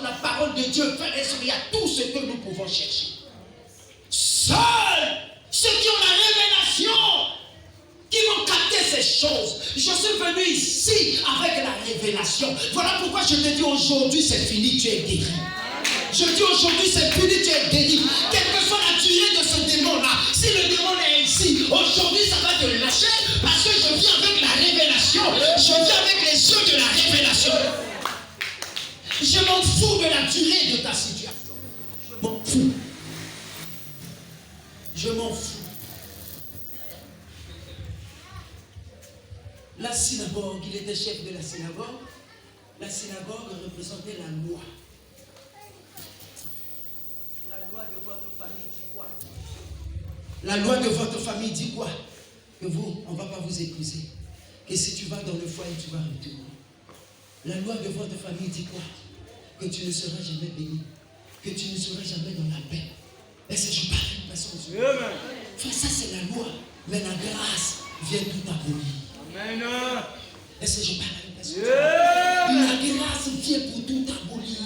dans la parole de Dieu, frère et sœur, il y a tout ce que nous pouvons chercher. Seuls ceux qui ont la révélation, qui vont capter ces choses. Je suis venu ici avec la révélation. Voilà pourquoi je te dis aujourd'hui, c'est fini, tu es guéri. Je dis aujourd'hui, c'est fini, tu es guéri. Quelle que soit la durée de ce démon-là, si le démon est ici, aujourd'hui, ça va te lâcher parce que je viens avec la révélation. Je viens avec les yeux de la révélation. Je m'en fous de la durée de ta situation. Je m'en fous. Je m'en fous. La synagogue, il était chef de la synagogue. La synagogue représentait la loi. La loi de votre famille dit quoi? La loi de votre famille dit quoi? Que vous, on ne va pas vous épouser. Que si tu vas dans le foyer, tu vas retourner. La loi de votre famille dit quoi? Que tu ne seras jamais béni. Que tu ne seras jamais dans la paix. Est-ce que je parle à une personne? Enfin, ça c'est la loi. Mais la grâce vient tout abolir. Amen. Est-ce que je parle à une personne? La grâce vient pour tout abolir.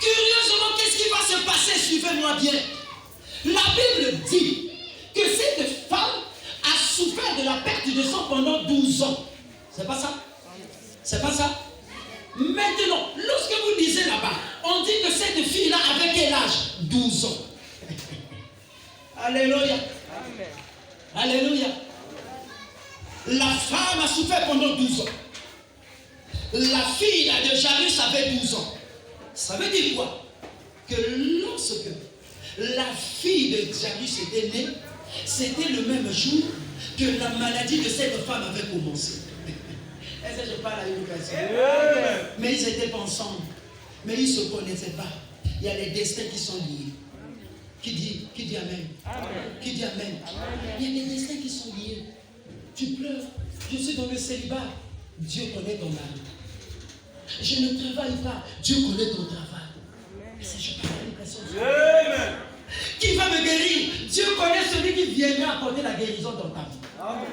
Curieusement, qu'est-ce qui va se passer? Suivez-moi bien. La Bible dit que cette femme a souffert de la perte de sang pendant 12 ans. C'est pas ça? C'est pas ça? Maintenant, lorsque vous lisez là-bas, on dit que cette fille-là avait quel âge? 12 ans. Alléluia. Amen. Alléluia. La femme a souffert pendant 12 ans. La fille là, de Jairus avait 12 ans. Ça veut dire quoi? Que lorsque la fille de Jairus était née, c'était le même jour que la maladie de cette femme avait commencé. Est-ce que je parle à une personne? Mais ils n'étaient pas ensemble. Mais ils ne se connaissaient pas. Il y a les destins qui sont liés. Qui dit Amen? Amen. Qui dit Amen? Amen. Il y a des destins qui sont liés. Tu pleures. Je suis dans le célibat. Dieu connaît ton âme. Je ne travaille pas. Dieu connaît ton travail. Est-ce que je parle à une personne? Qui va me guérir? Dieu connaît celui qui viendra apporter la guérison dans ta vie. Amen.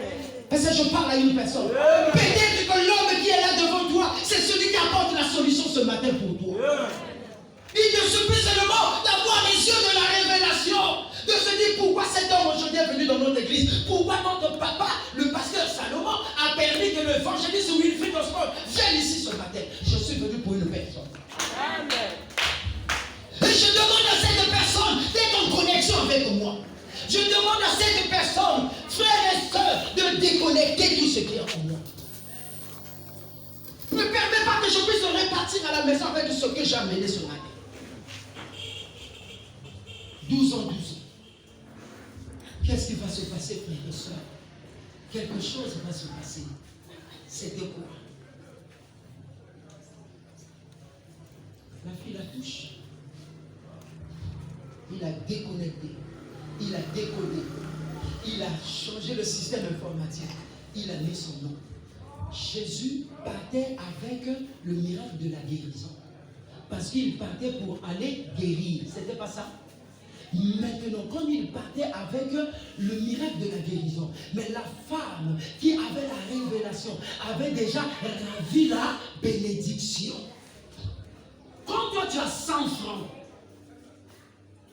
Est-ce que je parle à une personne? Peut-être que l'homme qui est là devant toi, c'est celui qui apporte la solution ce matin pour toi. Il te suffit seulement d'avoir les yeux de la révélation, de se dire pourquoi cet homme aujourd'hui est venu dans notre église, pourquoi notre papa, le pasteur Salomon, a permis que l'évangéliste Wilfrid Osborne vienne ici ce matin. Je suis venu pour une personne. Amen. Et je demande à cette personne d'être en connexion avec moi. Je demande à cette personne, frères et sœurs, de déconnecter tout ce qui est en moi. Ne permets pas que je puisse repartir à la maison avec ce que j'ai amené ce matin. 12 ans. Qu'est-ce qui va se passer, frères et sœurs? Quelque chose va se passer. C'était quoi? La fille la touche. Il a déconnecté. Il a décodé. Il a changé le système informatique. Il a mis son nom. Jésus partait avec le miracle de la guérison. Parce qu'il partait pour aller guérir. C'était pas ça? Maintenant, comme il partait avec le miracle de la guérison, mais la femme qui avait la révélation avait déjà ravi la bénédiction. Quand toi tu as 100 francs,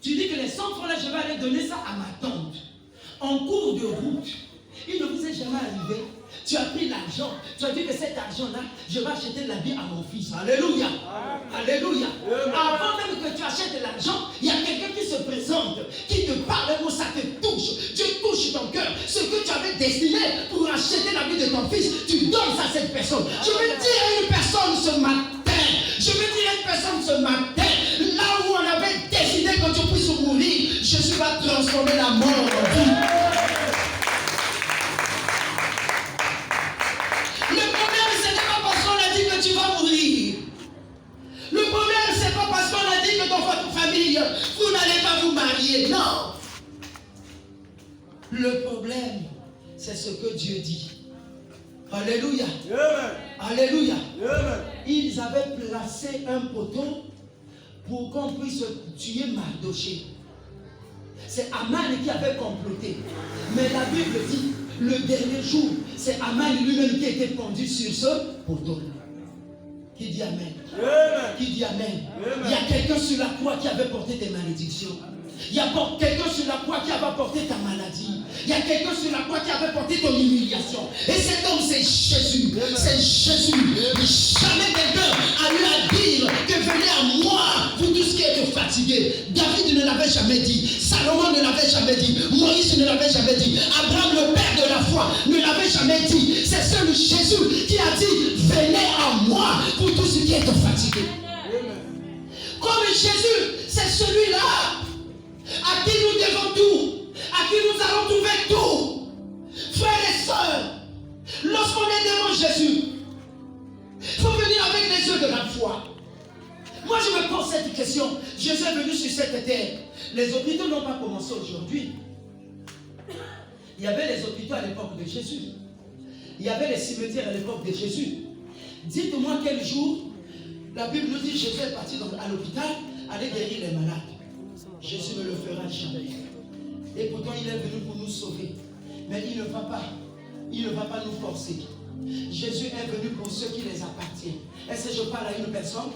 tu dis que les 100 francs là, je vais aller donner ça à ma tante. En cours de route, il ne vous est jamais arrivé. Tu as pris l'argent, tu as dit que cet argent-là, je vais acheter l'habit à mon fils. Alléluia. Alléluia. Avant même que tu achètes l'argent, il y a quelqu'un qui se présente, qui te parle, où ça te touche. Dieu touche ton cœur. Ce que tu avais destiné pour acheter l'habit de ton fils, tu donnes ça à cette personne. Je veux dire à une personne ce matin, ce matin, là où on avait décidé que tu puisses mourir, Jésus va transformer la mort en vie. Le problème, ce n'est pas parce qu'on a dit que tu vas mourir. Le problème, ce n'est pas parce qu'on a dit que dans votre famille, vous n'allez pas vous marier. Non. Le problème, c'est ce que Dieu dit. Alléluia. Amen. Alléluia. Amen. Ils avaient placé un poteau pour qu'on puisse tuer Mardoché. C'est Aman qui avait comploté. Mais la Bible dit, le dernier jour, c'est Aman lui-même qui était pendu sur ce poteau. Qui dit Amen? Amen. Qui dit Amen? Amen. Il y a quelqu'un sur la croix qui avait porté tes malédictions. Il y a quelqu'un sur la croix qui avait porté ta maladie. Il y a quelqu'un sur la croix qui avait porté ton humiliation. Et cet homme, c'est Jésus. C'est Jésus. Jamais quelqu'un a eu à dire que venez à moi, vous tous qui êtes fatigués. David ne l'avait jamais dit. Salomon ne l'avait jamais dit. Moïse ne l'avait jamais dit. Abraham, le père de la foi, ne l'avait jamais dit. C'est seul Jésus qui a dit, venez à moi, vous tous qui êtes fatigués. Comme Jésus, c'est celui-là à qui nous devons tout, à qui nous allons trouver tout. Frères et sœurs, lorsqu'on est devant Jésus, il faut venir avec les yeux de la foi. Moi je me pose cette question. Jésus est venu sur cette terre. Les hôpitaux n'ont pas commencé aujourd'hui. Il y avait les hôpitaux à l'époque de Jésus. Il y avait les cimetières à l'époque de Jésus. Dites-moi quel jour la Bible nous dit Jésus est parti à l'hôpital, aller guérir les malades. Jésus ne le fera jamais. Et pourtant il est venu pour nous sauver. Mais il ne va pas nous forcer. Jésus est venu pour ceux qui les appartiennent. Est-ce que je parle à une personne?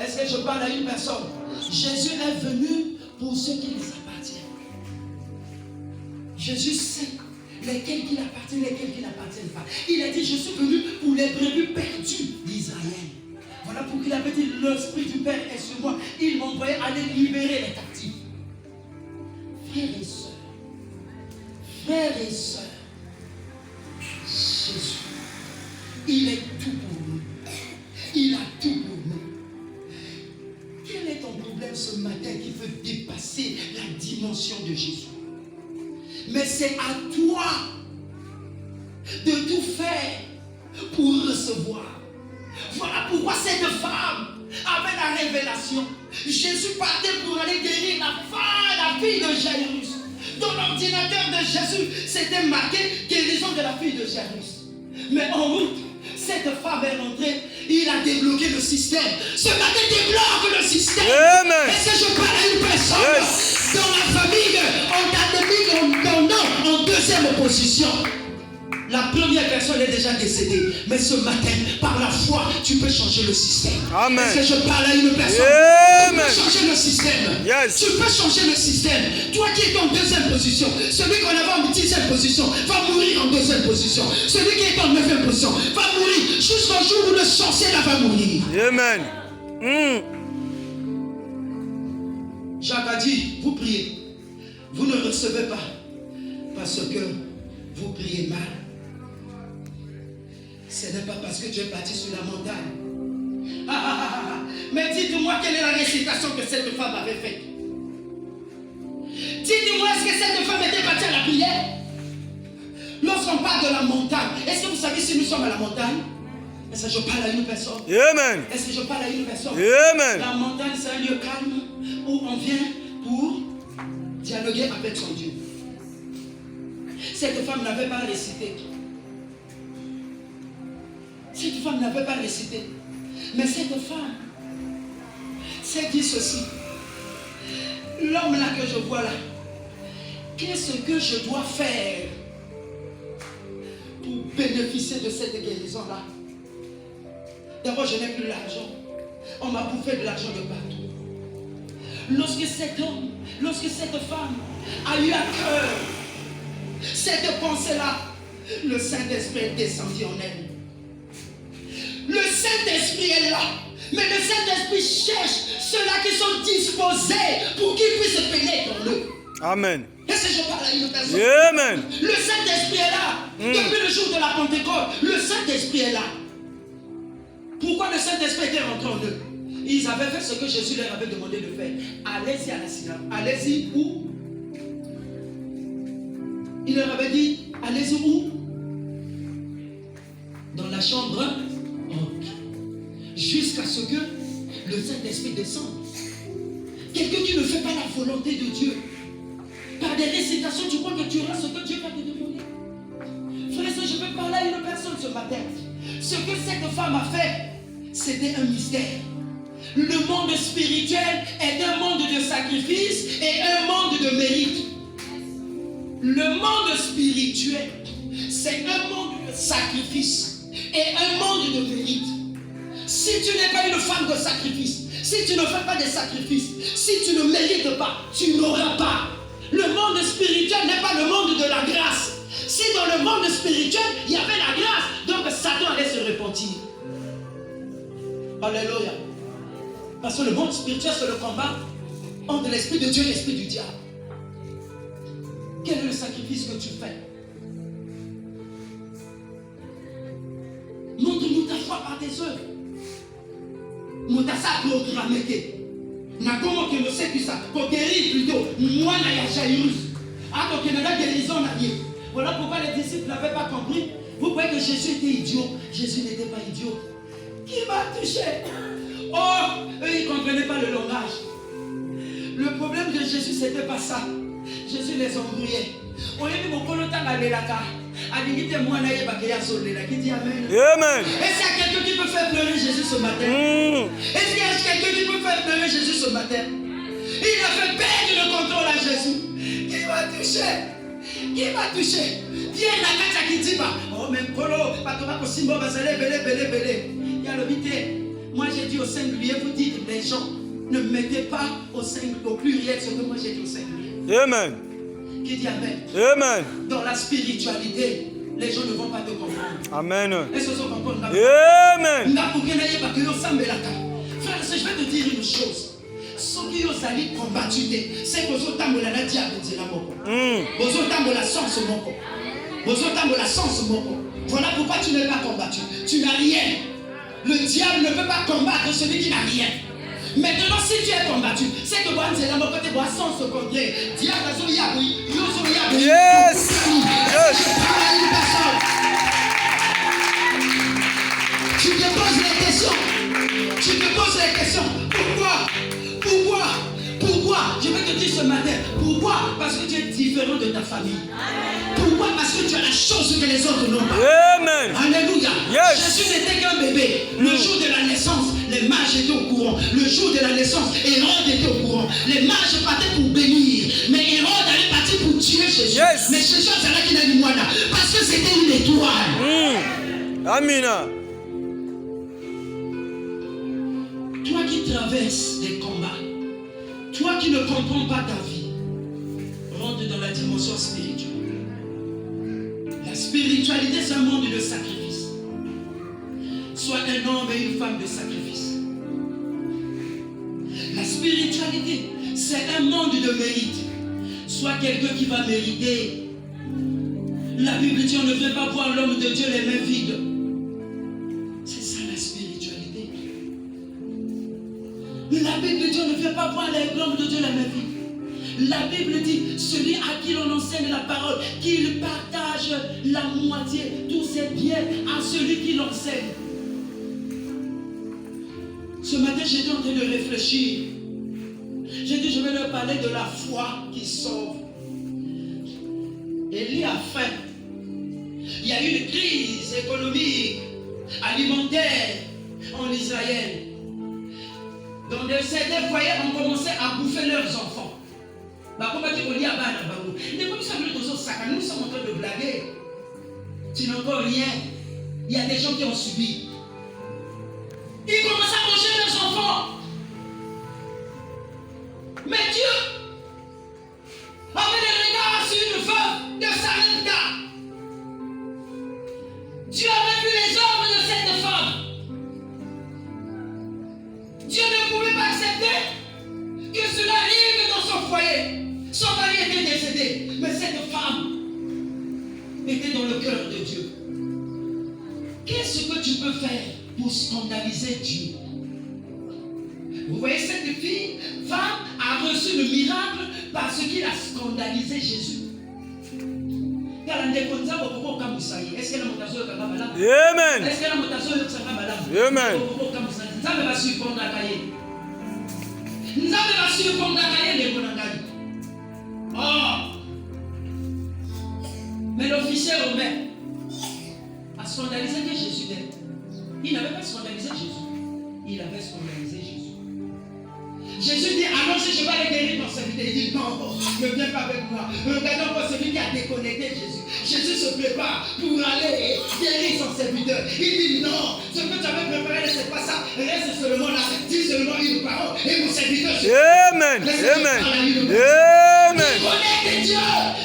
Est-ce que je parle à une personne? Jésus est venu pour ceux qui les appartiennent. Jésus sait lesquels qui l'appartiennent, lesquels qui n'appartiennent pas. Il a dit, je suis venu pour les brebis perdues d'Israël. Voilà pourquoi il avait dit, l'Esprit du Père est sur moi. Il m'envoyait aller libérer les captifs. Frères et sœurs, Jésus, il est tout pour nous. Il a tout pour nous. Quel est ton problème ce matin qui veut dépasser la dimension de Jésus? Mais c'est à toi de tout faire pour recevoir. Voilà pourquoi cette femme avait la révélation. Jésus partait pour aller guérir la fille de Jairus. Dans l'ordinateur de Jésus, c'était marqué guérison de la fille de Jairus. Mais en route, cette femme est rentrée, il a débloqué le système. Ce matin, débloque le système. Amen. Est-ce que je parle à une personne? Yes. Dans la famille, on t'a mis en deuxième position. La première personne est déjà décédée. Mais ce matin, par la foi, tu peux changer le système. Amen. Est-ce que je parle à une personne? Amen. Tu peux changer le système. Yes. Tu peux changer le système. Toi qui es en deuxième position, celui qu'on avait en dixième position va mourir en deuxième position. Celui qui est en neuvième position va mourir jusqu'au jour où le sorcier là va mourir. Amen. Jacques a dit, vous priez. Vous ne recevez pas parce que vous priez mal. Ce n'est pas parce que tu es parti sur la montagne. Mais dites-moi quelle est la récitation que cette femme avait faite. Dites-moi, est-ce que cette femme était partie à la prière? Lorsqu'on parle de la montagne, est-ce que vous savez si nous sommes à la montagne? Est-ce que je parle à une personne? Amen. Est-ce que je parle à une personne? Amen. La montagne, c'est un lieu calme où on vient pour dialoguer avec son Dieu. Cette femme n'avait pas récité. Cette femme n'avait pas récité. Mais cette femme s'est dit ceci. L'homme là que je vois là, qu'est-ce que je dois faire pour bénéficier de cette guérison-là? D'abord, je n'ai plus l'argent. On m'a bouffé de l'argent de partout. Lorsque cet homme, lorsque cette femme a eu à cœur cette pensée-là, le Saint-Esprit est descendu en elle. Le Saint-Esprit est là. Mais le Saint-Esprit cherche ceux-là qui sont disposés pour qu'il puisse pénétrer en eux. Amen. Est-ce que je parle à une personne? Amen. Le Saint-Esprit est là. Depuis le jour de la Pentecôte, le Saint-Esprit est là. Pourquoi le Saint-Esprit était rentré en eux? Ils avaient fait ce que Jésus leur avait demandé de faire. Allez-y à la synagogue. Allez-y où? Il leur avait dit, allez-y où? Dans la chambre haute. Jusqu'à ce que le Saint-Esprit descende. Quelqu'un qui ne fait pas la volonté de Dieu. Par des récitations, tu crois que tu auras ce que Dieu va te demander. Frère, je peux parler à une personne ce matin. Ce que cette femme a fait, c'était un mystère. Le monde spirituel est un monde de sacrifice et un monde de mérite. Le monde spirituel, c'est un monde de sacrifice et un monde de mérite. Si tu n'es pas une femme de sacrifice, si tu ne fais pas des sacrifices, si tu ne mérites pas, tu n'auras pas. Le monde spirituel n'est pas le monde de la grâce. Si dans le monde spirituel, il y avait la grâce, donc Satan allait se repentir. Alléluia. Parce que le monde spirituel, c'est le combat entre l'esprit de Dieu et l'esprit du diable. Quel est le sacrifice que tu fais? Montre-nous ta foi par tes œuvres. Moutassa programmé. Na comment que nous sait que ça? Pour guérir plutôt. Moi, na ya Jairus. Ah, donc il y a la guérison na vie. Voilà pourquoi les disciples n'avaient pas compris. Vous croyez que Jésus était idiot? Jésus n'était pas idiot. Qui m'a touché? Oh, eux, ils ne comprenaient pas le langage. Le problème de Jésus, ce n'était pas ça. Jésus les embrouillait. On est mon colotan à l'élaka. Qui dit Amen. Amen. Est-ce qu'il y a quelqu'un qui peut faire pleurer Jésus ce matin? Est-ce qu'il y a quelqu'un qui peut faire pleurer Jésus ce matin? Il a fait perdre le contrôle à Jésus. Qui m'a touché? Qui m'a touché? Viens la carte qui dit oh mais Kolo, Patoma Kosimbo Basale, belé. Il y a le vité. Moi j'ai dit au singulier, vous dites les gens, ne mettez pas au pluriel ce que moi j'ai dit au singulier. Amen. Qui dit Amen? Amen. Dans la spiritualité, les gens ne vont pas te comprendre. Amen. Est-ce que vous comprenez? Amen. Frère, je vais te dire une chose. Ceux qui ont allé combattre, c'est que vous avez la diable de la mort. Vous avez la sens moko. Vous avez la sens moko. Voilà pourquoi tu n'es pas combattu. Tu n'as rien. Le diable ne peut pas combattre celui qui n'a rien. Maintenant, si tu es combattu, c'est que c'est la mort de sens contraire. Diable a zoya oui, yo zoya oui. Yes. Je parle à une personne. Tu te poses les questions. Tu te poses les questions. Pourquoi? Je vais te dire ce matin. Pourquoi? Parce que tu es différent de ta famille. Pourquoi? Parce que tu as la chose que les autres n'ont pas. Amen. Alléluia. Yes. Jésus n'était qu'un bébé. Le jour de la naissance, les mages étaient au courant. Le jour de la naissance, Hérode était au courant. Les mages partaient pour bénir. Mais Hérode allait partir pour tuer Jésus. Yes. Mais Jésus c'est là qu'il a dit moi là. Parce que c'était une étoile. Amina. Toi qui traverses des combats, toi qui ne comprends pas ta vie, rentre dans la dimension spirituelle. La spiritualité, c'est un monde de sacrifice. Sois un homme et une femme de sacrifice. La spiritualité, c'est un monde de mérite. Sois quelqu'un qui va mériter. La Bible dit on ne vient pas voir l'homme de Dieu les mains vides. C'est ça la spiritualité. La Bible dit on ne vient pas voir l'homme de Dieu les mains vides. La Bible dit celui à qui l'on enseigne la parole, qu'il partage la moitié, tous ses biens à celui qui l'enseigne. Ce matin, j'étais en train de réfléchir. J'ai dit, je vais leur parler de la foi qui sauve. Élie a faim. Il y a eu une crise économique, alimentaire en Israël. Dans certains foyers, on commençait à bouffer leurs enfants. Nous sommes en train de blaguer. Tu n'as encore rien. Il y a des gens qui ont subi. Ils commencent à manger leurs enfants. Mais Dieu avait des regards sur une veuve de Sarepta. Dieu avait vu les œuvres de cette femme. Dieu ne pouvait pas accepter que cela arrive dans son foyer. Son mari était décédé, mais cette femme était dans le cœur de Dieu. Qu'est-ce que tu peux faire pour scandaliser Dieu? Vous voyez, cette femme a reçu le miracle parce qu'il a scandalisé Jésus. Amen. Est-ce qu'elle a Amen. Oh! Mais l'officier romain a scandalisé Jésus d'être. Il n'avait pas scandalisé Jésus. Il avait scandalisé Jésus. Jésus dit, allons-y, je vais aller guérir ton serviteur. Il dit non, ne viens pas avec moi. Regardons pour celui qui a déconnecté Jésus. Jésus se prépare pour aller guérir son serviteur. Il dit non, ce que tu avais préparé, c'est pas ça. Reste seulement là, dis seulement une parole. Et mon serviteur. Amen. Amen. Amen. Déconnecte Dieu.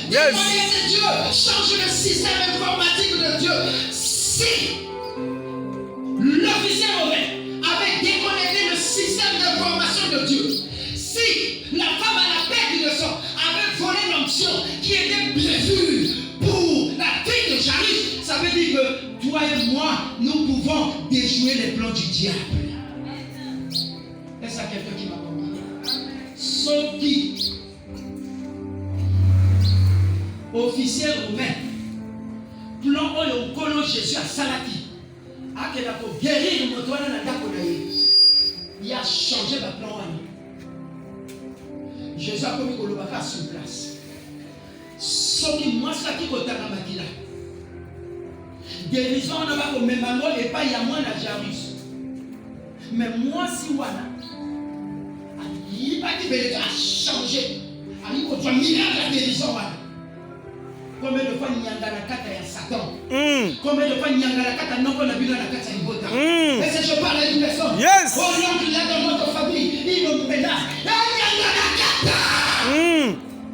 Déconnecte Dieu. Change le système informatique de Dieu. Si l'officier romain avait déconnecté le système d'information de Dieu, si la femme à la perte de sang avait volé l'onction qui était prévue pour la fille de Jairus, ça veut dire que toi et moi, nous pouvons déjouer les plans du diable. Est-ce qu'il y a quelqu'un qui m'a compris? Sauf qui, officier romain, plan oyo kolo Jésus à Salaki, akela ko guérir moto wana na ndako na ye. Il a changé le plan wana. Jésus a commis kolobaka sur place. Soki mwasa ki kotanga makila. Guérison na ba ko memango et pas ya mwana Jairus. Mais moi si wana il pas dit que a changé. Ali ko twa miracle la guérison wana. Combien de fois Nyangala Kata ya Satan? Combien de fois Nyangala Kata non qu'on a vu dans la Kata Ibota? Et si je parle à une personne, yes. Oh non, il a dans notre famille, il nous menace. Nyangala Kata!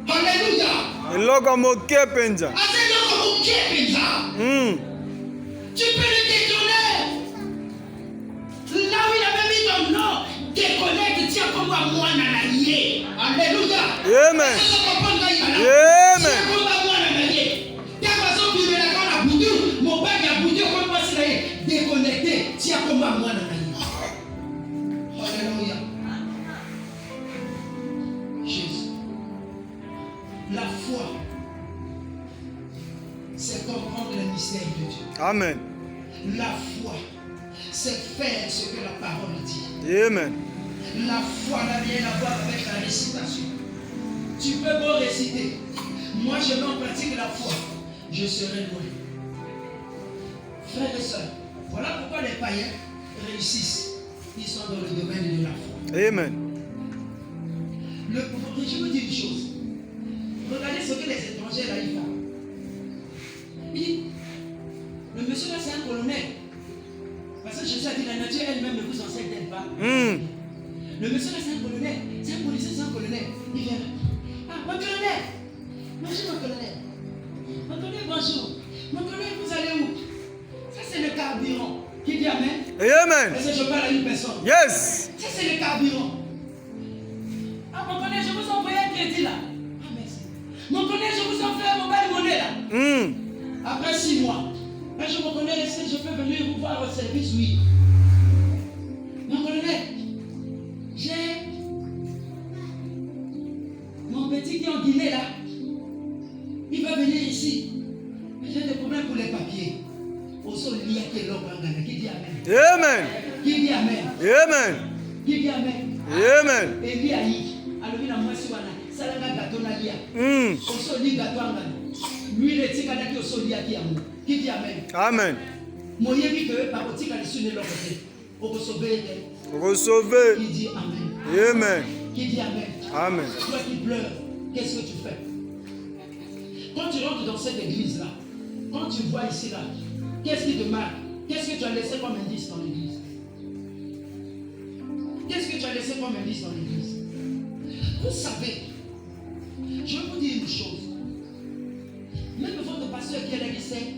Alléluia! Eloka moke penja. Eloka moke penja. Tu peux le détourner. Là où il avait mis ton nom, déconnecte, tiens comme moi, nanaye. Alléluia! Amen. Amen. Déconnecté, tiens comme moi, nanaye. Alléluia. Jésus. La foi, c'est comprendre le mystère de Dieu. Amen. La foi, c'est faire ce que la parole dit. Amen. La foi n'a rien à voir avec la récitation. Tu peux beau réciter. Moi, je mets en pratique la foi. Je serai loin. Frères et sœurs, voilà pourquoi les païens réussissent. Ils sont dans le domaine de la foi. Amen. Je vous dis une chose. Regardez ce que les étrangers là ils font. Le monsieur là c'est un colonel. Parce que Jésus a dit la nature elle-même ne vous enseigne pas. Le monsieur là c'est un colonel. C'est un policier, c'est un colonel. Il vient là. Ah, mon colonel. Bonjour mon colonel. Mon colonel, bonjour. Mon colonel, vous allez où? Ça c'est le carburant. Qui dit amen? Amen. Est-ce que je parle à une personne? Yes. Ça c'est le carburant. Ah, mon colonel, je vous envoie un crédit là. Ah, merci. Mon colonel, je vous envoie un mobile monnaie là. Après 6 mois, quand je me connais, est-ce que je peux venir vous voir au service? Oui. Mon colonel, j'ai mon petit qui est en Guinée là. Il va venir ici. Mais j'ai des problèmes pour les papiers. Qui dit amen? Amen. Qui dit amen? Amen. Qui dit amen? Amen. Et lui a dit, alors il a moins sur ça la gâteau na lia. Au sol dit gâteau angana. Lui le tika na ki au sol dia ki amu. Qui dit amen? Amen. Moyen dit que par tika li sur l'autre côté. Au sauver. Recevez. Qui dit amen? Amen. Qui dit amen? Amen. Toi qui pleures, qu'est-ce que tu fais? Quand tu rentres dans cette église là, quand tu vois ici là, qu'est-ce qui te marque? Qu'est-ce que tu as laissé comme indice dans l'église? Qu'est-ce que tu as laissé comme indice dans l'église? Vous savez, je vais vous dire une chose. Même votre pasteur qui est là, il sait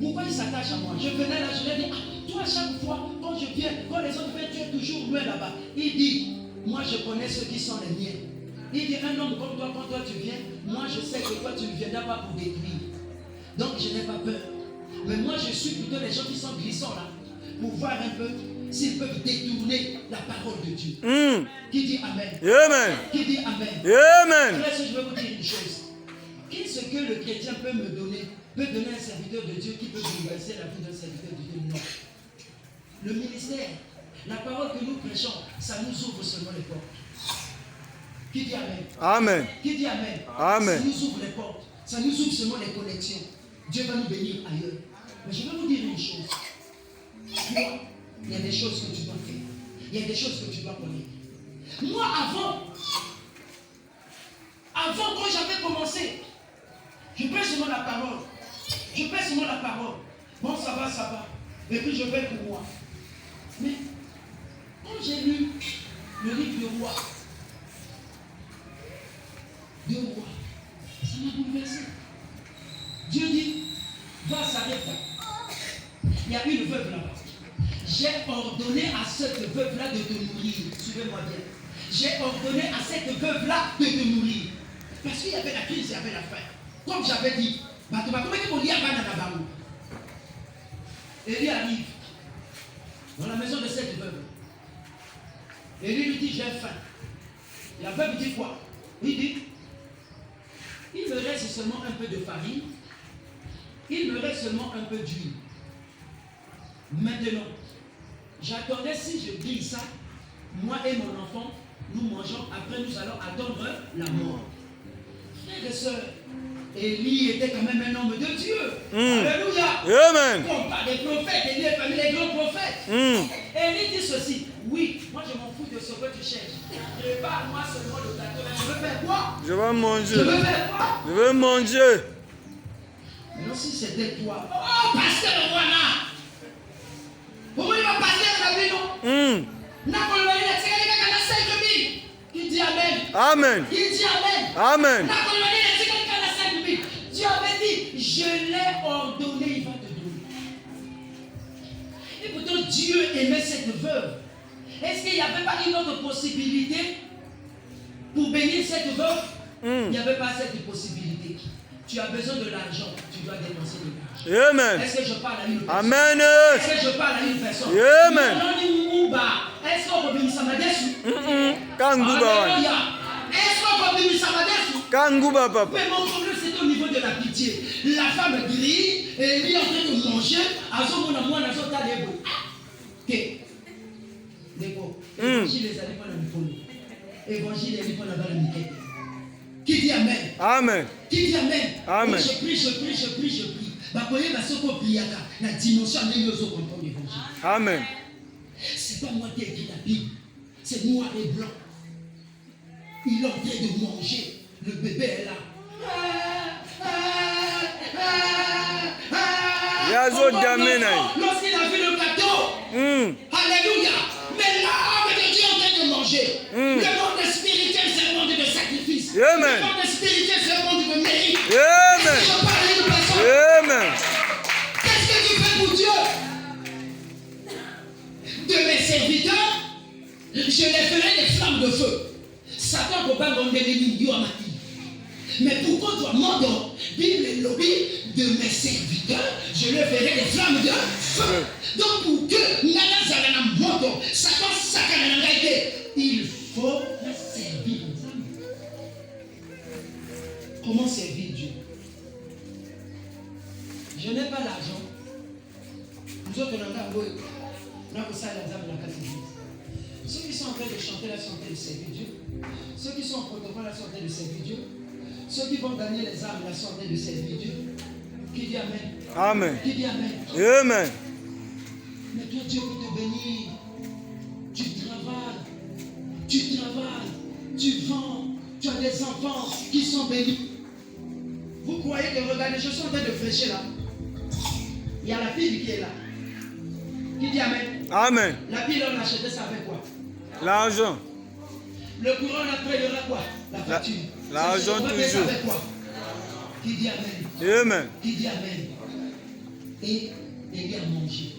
pourquoi il s'attache à moi. Je venais là, je lui ai dit, ah, toi, chaque fois, quand je viens, quand les autres viennent, tu es toujours loin là-bas. Il dit, moi, je connais ceux qui sont les miens. Il dit, un homme comme toi, quand toi tu viens, moi, je sais que toi, tu ne viendras pas pour détruire. Donc, je n'ai pas peur. Mais moi, je suis plutôt les gens qui sont glissants là, pour voir un peu s'ils peuvent détourner la parole de Dieu. Qui dit amen? Amen. Qui dit amen? Amen. Frère, je vais vous dire une chose. Qu'est-ce que le chrétien peut me donner? Peut donner un serviteur de Dieu qui peut bouleverser la vie d'un serviteur de Dieu? Non. Le ministère, la parole que nous prêchons, ça nous ouvre seulement les portes. Qui dit amen? Amen. Qui dit amen? Amen. Ça nous ouvre les portes. Ça nous ouvre seulement les connexions. Dieu va nous bénir ailleurs. Mais je vais vous dire une chose. Toi, il y a des choses que tu dois faire. Il y a des choses que tu dois connaître. Moi, avant Avant, quand j'avais commencé, je prends seulement la parole. Je prends seulement la parole. Bon, ça va. Et puis je vais pour moi. Mais quand j'ai lu le livre de roi, ça m'a bouleversé. Dieu dit, va s'arrêter. Il y a une veuve là-bas. J'ai ordonné à cette veuve-là de te nourrir. Suivez-moi bien. J'ai ordonné à cette veuve-là de te nourrir. Parce qu'il y avait la crise, il y avait la faim. Comme j'avais dit, Élie arrive dans la maison de cette veuve. Élie lui dit, j'ai faim. La veuve dit quoi? Il dit, il me reste seulement un peu de farine. Il me reste seulement un peu d'huile. Maintenant, j'attendais si je grille ça, moi et mon enfant, nous mangeons, après nous allons attendre la mort. Frères et sœurs, Élie était quand même un homme de Dieu. Alléluia. Amen. On parle des prophètes, Élie est parmi les grands prophètes. Élie dit ceci, oui, moi je m'en fous de ce que tu cherches. Prépare-moi seulement le plateau. Je veux faire quoi? Je vais manger. Je veux faire quoi? Je veux manger. Mais si c'était toi, oh, pasteur Rwanda, pourquoi il va passer à la vie, non? Qui dit Amen? Amen. Qui dit Amen? Amen. Dieu avait dit, je l'ai ordonné, il va te donner. Et pourtant, Dieu aimait cette veuve. Est-ce qu'il n'y avait pas une autre possibilité pour bénir cette veuve? Il n'y avait pas cette possibilité. Tu as besoin de l'argent, tu dois dépenser de l'argent. Amen. Est-ce que je parle à une personne? Amen. Est-ce que je parle à une personne? Amen. Est-ce qu'on peut bénir sa madesse? Kanguba. Est-ce qu'on peut bénir sa madesse? Kanguba, papa. Mais mon problème, c'est au niveau de la pitié. La femme grille, et lui est en train de manger, à ce moment-là, à ce moment-là, ok. L'évangile les allés pour la Mipolo. Évangile les allés pour la Balamike. Qui dit Amen? Amen. Qui dit Amen? Amen. Je prie. Bakoye basoko priaka. La dimension même aux comprendre l'évangile. Amen. C'est pas moi qui ai écrit la Bible. C'est noir et blanc. Il est en train de manger. Le bébé est là. Lorsqu'il a vu le gâteau, alléluia. Mais l'âme de Dieu est en train de manger. Le monde spirituel, c'est le monde de sacrifice. Amen. Le monde spirituel, c'est le monde de mérite. Amen. Je parle à une personne. Amen. Qu'est-ce que tu fais pour Dieu? De mes serviteurs, je les ferai des flammes de feu. Satan ne peut pas demander les millions à ma vie. Mais pourquoi toi, mon Bible et lobby de mes serviteurs, je leur ferai des flammes de feu. Donc pour que Nana Zalana Moto, Satan Sakana, il faut servir. Comment servir Dieu? Je n'ai pas l'argent. Nous autres, on a ceux qui sont en train de chanter là sont en train de servir Dieu. Ceux qui sont en protocole là sont en train de servir Dieu. Ceux qui vont gagner les âmes là sont en train de servir Dieu. Qui dit Amen? Amen. Qui dit Amen? Amen. Mais toi, Dieu peut te bénir. Tu travailles, tu vends, tu as des enfants qui sont bénis. Vous croyez que, regardez, je suis en train de prêcher là. Il y a la Bible qui est là. Qui dit Amen? Amen. La Bible, on achetait ça avec quoi? L'argent. Le courant, on a payé quoi? La facture. L'argent toujours. Avec quoi? Qui dit Amen? Amen. Qui dit Amen? Et Élie a mangé.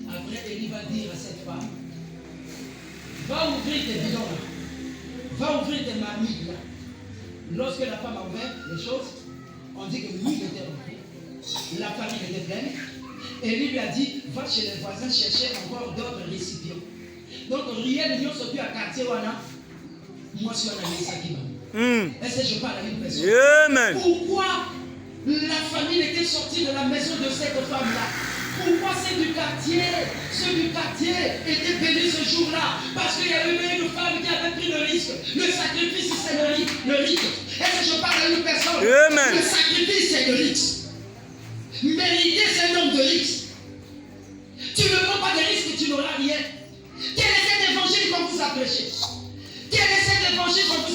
Après, Élie va dire à cette femme, va ouvrir tes bidons là. Va ouvrir tes marmites là. Lorsque la femme a ouvert les choses, on dit que l'huile était remplie. La farine était pleine. Élie lui a dit, va chez les voisins chercher encore d'autres récipients. Donc, rien n'y a sorti à quartier wana. Moi, je suis en Alexis. Est-ce que je parle à une personne? Amen. Pourquoi la famille était sortie de la maison de cette femme-là? Pourquoi ceux du quartier étaient bénis ce jour-là? Parce qu'il y avait une femme qui avait pris le risque. Le sacrifice, c'est le risque. Est-ce que je parle à une personne? Amen. Le sacrifice, c'est le risque. Mériter, c'est un homme de risque. Tu ne prends pas de risque, tu n'auras rien. Quel est cet évangile qu'on vous a prêché? Quel est cet évangile qu'on vous a